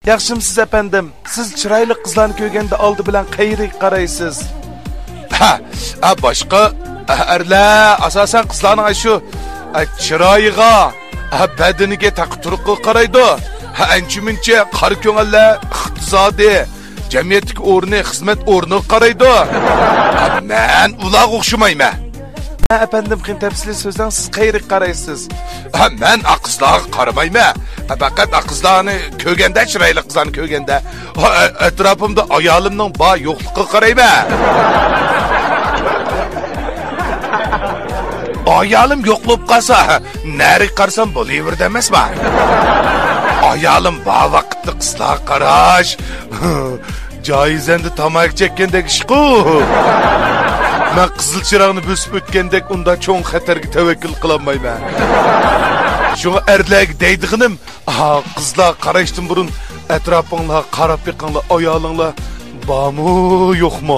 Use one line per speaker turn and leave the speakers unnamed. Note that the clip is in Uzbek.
Yaxshimisiz efendim? Siz chiroyli qizlarni ko'rganda oldi bilan qayerga qaraysiz?
Boshqa erlar asosan qizlarning shu chiroyiga, badaniga taqturqqa qaraydi. Anchimuncha qari ko'ngillar iqtisodiy, jamiyatlik o'rni, xizmat o'rni qaraydi. Men ularga o'xshamayman.
Efendim, qin tafsili so'zdan siz qayerga qaraysiz?
Men qizlarga qaramayman. Faqat qizlarni ko'rganda, chiroyli qizlarni ko'rganda, atrofimda ayolimning bor yo'qligiga qarayman. Ayolim yo'q bo'lib qolsa, nari qarsam bo'laverdi emasmi? Ayolim bor vaqtda qizlar qarash, joyizanda tamak chekkandek ishqu. Men qizil chiroqni bosib o'tgandek unda cho'ng xatarga tavakkul qilolmayman. Şuna erlerge deydiğinim, qizlar qarashdan burun atrofingizga qarab beqinglar, ayolinglar bormi, yo'qmi?